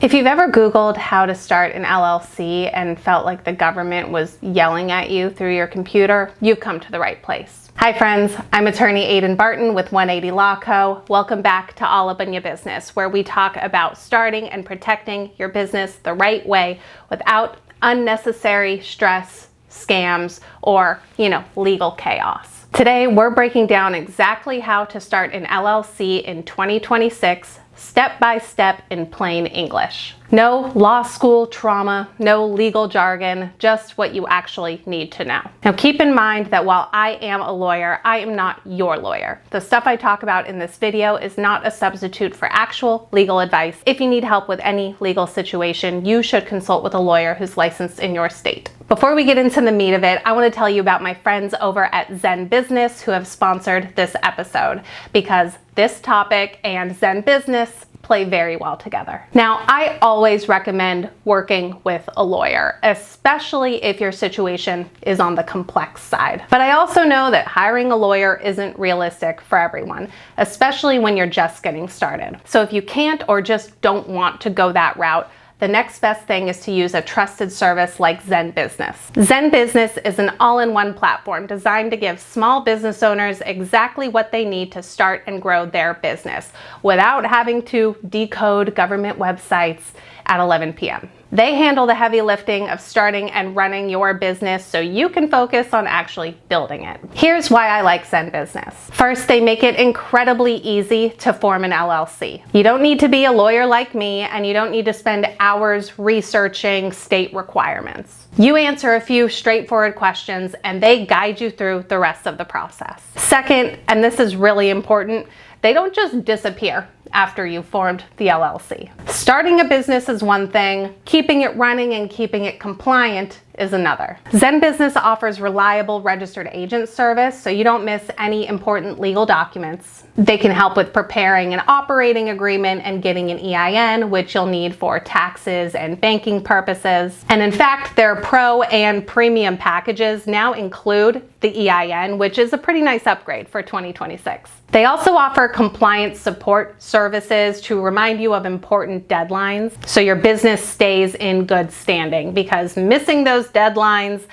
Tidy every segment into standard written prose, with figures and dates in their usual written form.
If you've ever Googled how to start an LLC and felt like the government was yelling at you through your computer, you've come to the right place. Hi friends, I'm attorney Aiden Barton with 180 Law Co. Welcome back to All Up in Your Business, where we talk about starting and protecting your business the right way without unnecessary stress, scams, or, legal chaos. Today, we're breaking down exactly how to start an LLC in 2026, step by step in plain English. No law school trauma, no legal jargon, just what you actually need to know. Now keep in mind that while I am a lawyer, I am not your lawyer. The stuff I talk about in this video is not a substitute for actual legal advice. If you need help with any legal situation, you should consult with a lawyer who's licensed in your state. Before we get into the meat of it, I want to tell you about my friends over at ZenBusiness who have sponsored this episode, because this topic and ZenBusiness play very well together. Now, I always recommend working with a lawyer, especially if your situation is on the complex side. But I also know that hiring a lawyer isn't realistic for everyone, especially when you're just getting started. So if you can't or just don't want to go that route, the next best thing is to use a trusted service like ZenBusiness. ZenBusiness is an all-in-one platform designed to give small business owners exactly what they need to start and grow their business without having to decode government websites at 11 p.m. They handle the heavy lifting of starting and running your business so you can focus on actually building it. Here's why I like ZenBusiness. First, they make it incredibly easy to form an LLC. You don't need to be a lawyer like me, and you don't need to spend hours researching state requirements. You answer a few straightforward questions and they guide you through the rest of the process. Second, and this is really important, they don't just disappear after you've formed the LLC. Starting a business is one thing, keeping it running and keeping it compliant is another. ZenBusiness offers reliable registered agent service, so you don't miss any important legal documents. They can help with preparing an operating agreement and getting an EIN, which you'll need for taxes and banking purposes. And in fact, their pro and premium packages now include the EIN, which is a pretty nice upgrade for 2026. They also offer compliance support services to remind you of important deadlines so your business stays in good standing, because missing those deadlines,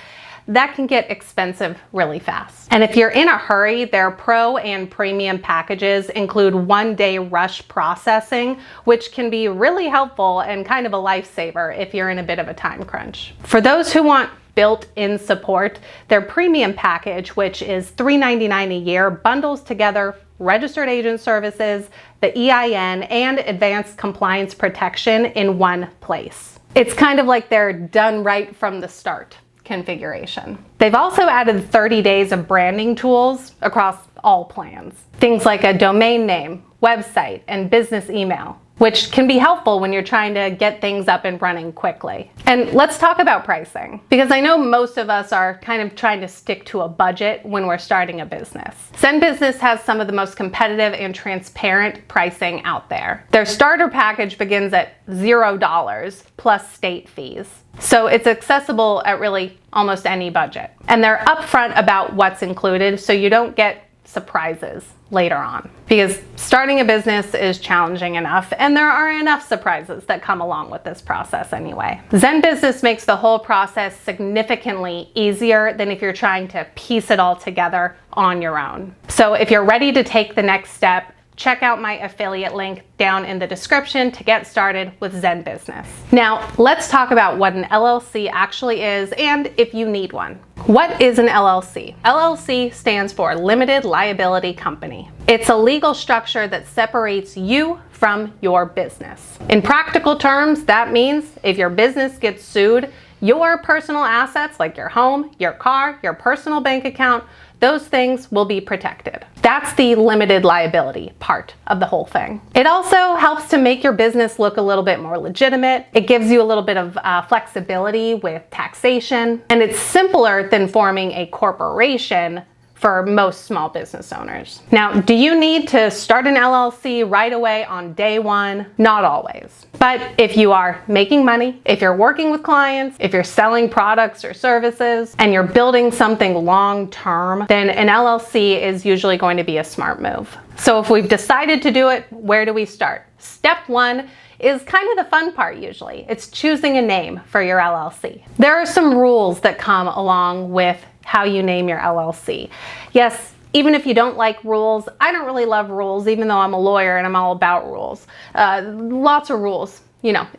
that can get expensive really fast. And if you're in a hurry, their pro and premium packages include one-day rush processing, which can be really helpful and kind of a lifesaver if you're in a bit of a time crunch. For those who want built-in support, their premium package, which is $399 a year, bundles together registered agent services, the EIN, and advanced compliance protection in one place. It's kind of like their done right from the start configuration. They've also added 30 days of branding tools across all plans. Things like a domain name, website, and business email, which can be helpful when you're trying to get things up and running quickly. And let's talk about pricing, because I know most of us are kind of trying to stick to a budget when we're starting a business. ZenBusiness has some of the most competitive and transparent pricing out there. Their starter package begins at $0 plus state fees. So it's accessible at really almost any budget. And they're upfront about what's included so you don't get surprises later on, because starting a business is challenging enough and there are enough surprises that come along with this process anyway. ZenBusiness makes the whole process significantly easier than if you're trying to piece it all together on your own. So if you're ready to take the next step, check out my affiliate link down in the description to get started with ZenBusiness. Now, let's talk about what an LLC actually is and if you need one. What is an LLC? LLC stands for Limited Liability Company. It's a legal structure that separates you from your business. In practical terms, that means if your business gets sued, your personal assets like your home, your car, your personal bank account, those things will be protected. That's the limited liability part of the whole thing. It also helps to make your business look a little bit more legitimate. It gives you a little bit of flexibility with taxation, and it's simpler than forming a corporation for most small business owners. Now, do you need to start an LLC right away on day one? Not always. But if you are making money, if you're working with clients, if you're selling products or services, and you're building something long-term, then an LLC is usually going to be a smart move. So if we've decided to do it, where do we start? Step one is kind of the fun part usually. It's choosing a name for your LLC. There are some rules that come along with how you name your LLC. Yes, even if you don't like rules, I don't really love rules, even though I'm a lawyer and I'm all about rules. Lots of rules,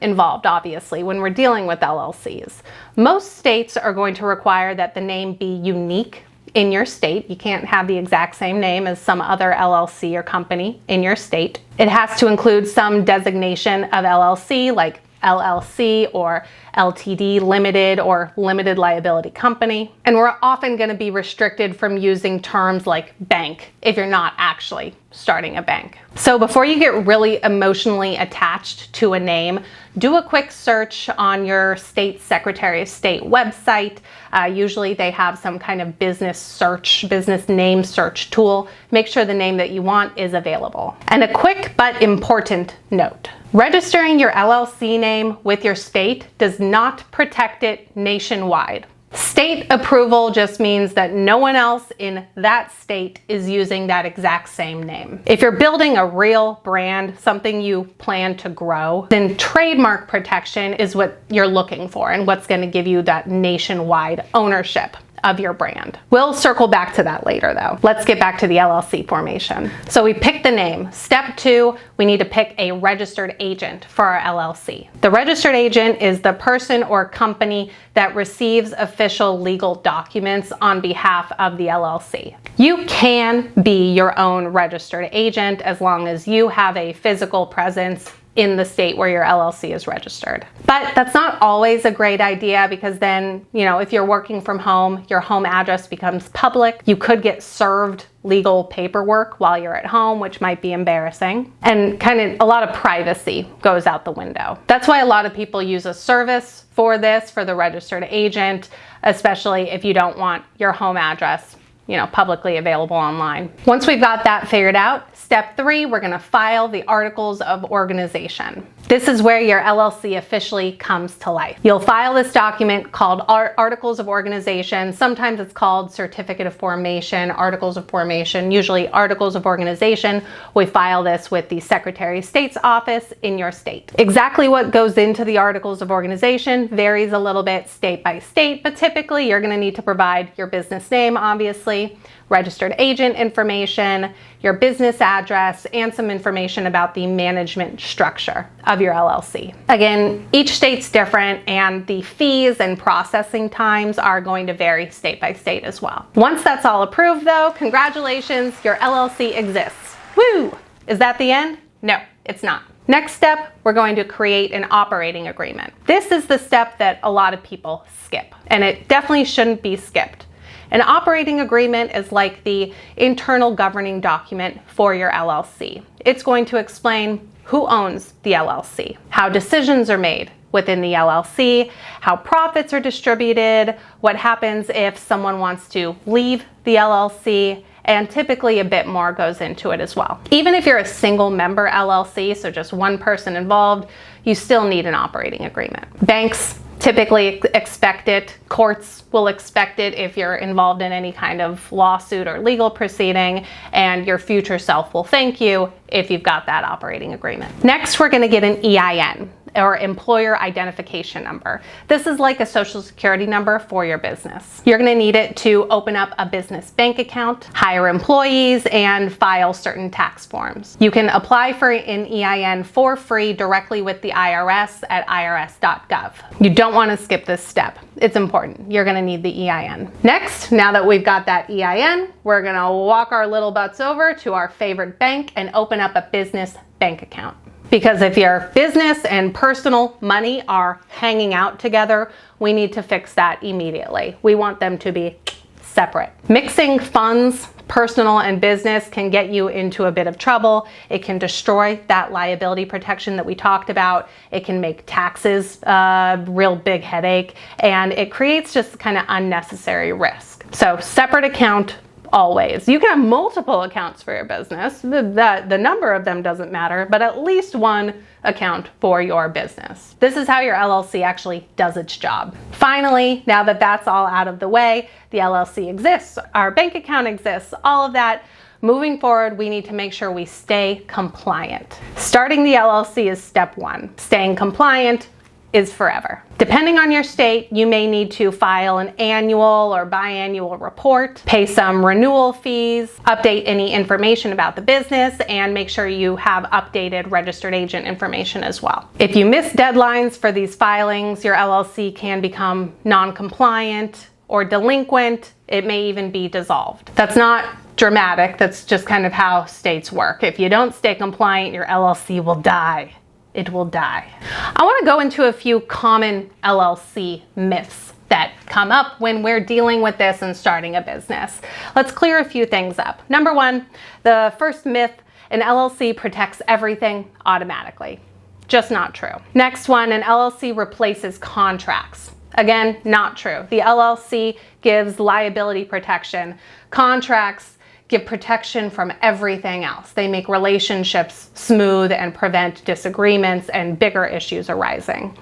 involved, obviously, when we're dealing with LLCs. Most states are going to require that the name be unique in your state. You can't have the exact same name as some other LLC or company in your state. It has to include some designation of LLC, like LLC or LTD, limited or limited liability company. And we're often going to be restricted from using terms like bank if you're not actually starting a bank. So before you get really emotionally attached to a name, do a quick search on your state Secretary of State website. Usually they have some kind of business name search tool. Make sure the name that you want is available. And a quick but important note. Registering your LLC name with your state does not protect it nationwide. State approval just means that no one else in that state is using that exact same name. If you're building a real brand, something you plan to grow, then trademark protection is what you're looking for and what's going to give you that nationwide ownership of your brand. We'll circle back to that later though. Let's get back to the LLC formation. So we pick the name. Step 2, we need to pick a registered agent for our LLC. The registered agent is the person or company that receives official legal documents on behalf of the LLC. You can be your own registered agent as long as you have a physical presence in the state where your LLC is registered. But that's not always a great idea because then, if you're working from home, your home address becomes public. You could get served legal paperwork while you're at home, which might be embarrassing. And kind of a lot of privacy goes out the window. That's why a lot of people use a service for this, for the registered agent, especially if you don't want your home address publicly available online. Once we've got that figured out, step 3, we're going to file the articles of organization. This is where your LLC officially comes to life. You'll file this document called Articles of Organization. Sometimes it's called Certificate of Formation, Articles of Formation, usually Articles of Organization. We file this with the Secretary of State's office in your state. Exactly what goes into the Articles of Organization varies a little bit state by state, but typically you're going to need to provide your business name, obviously, registered agent information, your business address, and some information about the management structure of your LLC. Again, each state's different and the fees and processing times are going to vary state by state as well. Once that's all approved though, congratulations, your LLC exists. Woo! Is that the end? No, it's not. Next step, we're going to create an operating agreement. This is the step that a lot of people skip, and it definitely shouldn't be skipped. An operating agreement is like the internal governing document for your LLC. It's going to explain who owns the LLC, how decisions are made within the LLC, how profits are distributed, what happens if someone wants to leave the LLC, and typically a bit more goes into it as well. Even if you're a single member LLC, so just one person involved, you still need an operating agreement. Banks typically expect it. Courts will expect it if you're involved in any kind of lawsuit or legal proceeding, and your future self will thank you if you've got that operating agreement. Next, we're going to get an EIN, or employer identification number. This is like a social security number for your business. You're going to need it to open up a business bank account, hire employees, and file certain tax forms. You can apply for an EIN for free directly with the IRS at irs.gov. You don't want to skip this step. It's important. You're going to need the EIN. Next, now that we've got that EIN, we're going to walk our little butts over to our favorite bank and open up a business bank account. Because if your business and personal money are hanging out together, we need to fix that immediately. We want them to be separate. Mixing funds, personal and business, can get you into a bit of trouble. It can destroy that liability protection that we talked about. It can make taxes a real big headache, and it creates just kind of unnecessary risk. So separate account always. You can have multiple accounts for your business. The number of them doesn't matter, but at least one account for your business. This is how your LLC actually does its job. Finally, now that that's all out of the way, the LLC exists, our bank account exists, all of that, moving forward, we need to make sure we stay compliant. Starting the LLC is step one. Staying compliant is forever. Depending on your state, you may need to file an annual or biannual report, pay some renewal fees, update any information about the business, and make sure you have updated registered agent information as well. If you miss deadlines for these filings, your LLC can become non-compliant or delinquent. It may even be dissolved. That's not dramatic. That's just kind of how states work. If you don't stay compliant, your LLC will die. It will die. I want to go into a few common LLC myths that come up when we're dealing with this and starting a business. Let's clear a few things up. Number one, the first myth, an LLC protects everything automatically. Just not true. Next one, an LLC replaces contracts. Again, not true. The LLC gives liability protection. Contracts give protection from everything else. They make relationships smooth and prevent disagreements and bigger issues arising.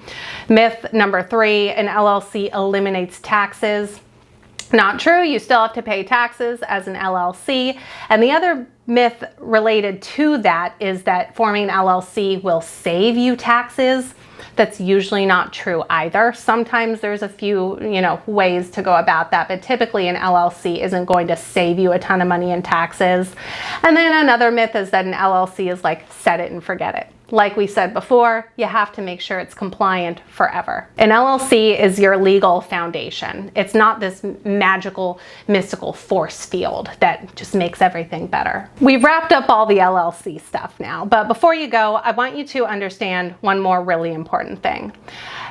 Myth number three, an LLC eliminates taxes. Not true. You still have to pay taxes as an LLC. And the other myth related to that is that forming an LLC will save you taxes. That's usually not true either. Sometimes there's a few, ways to go about that, but typically an LLC isn't going to save you a ton of money in taxes. And then another myth is that an LLC is like set it and forget it. Like we said before, you have to make sure it's compliant forever. An LLC is your legal foundation. It's not this magical, mystical force field that just makes everything better. We've wrapped up all the LLC stuff now, but before you go, I want you to understand one more really important thing.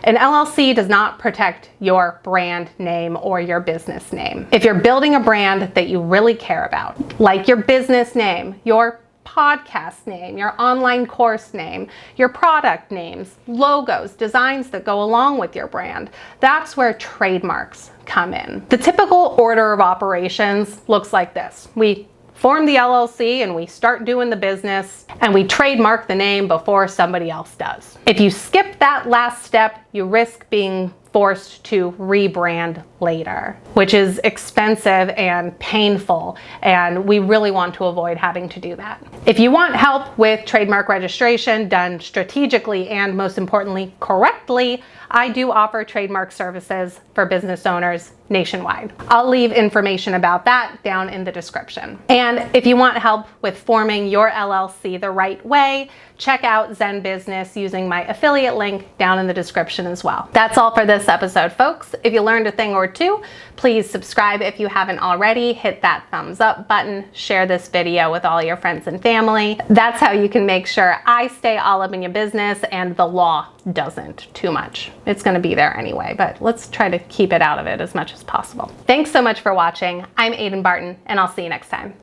An LLC does not protect your brand name or your business name. If you're building a brand that you really care about, like your business name, your podcast name, your online course name, your product names, logos, designs that go along with your brand, that's where trademarks come in. The typical order of operations looks like this. We form the LLC and we start doing the business and we trademark the name before somebody else does. If you skip that last step, you risk being forced to rebrand later, which is expensive and painful, and we really want to avoid having to do that. If you want help with trademark registration done strategically and most importantly correctly, I do offer trademark services for business owners nationwide. I'll leave information about that down in the description. And if you want help with forming your LLC the right way, check out ZenBusiness using my affiliate link down in the description as well. That's all for this episode, folks. If you learned a thing or two, please subscribe if you haven't already. Hit that thumbs up button. Share this video with all your friends and family. That's how you can make sure I stay all up in your business and the law doesn't too much. It's going to be there anyway, but let's try to keep it out of it as much as possible. Thanks so much for watching. I'm Aiden Barton, and I'll see you next time.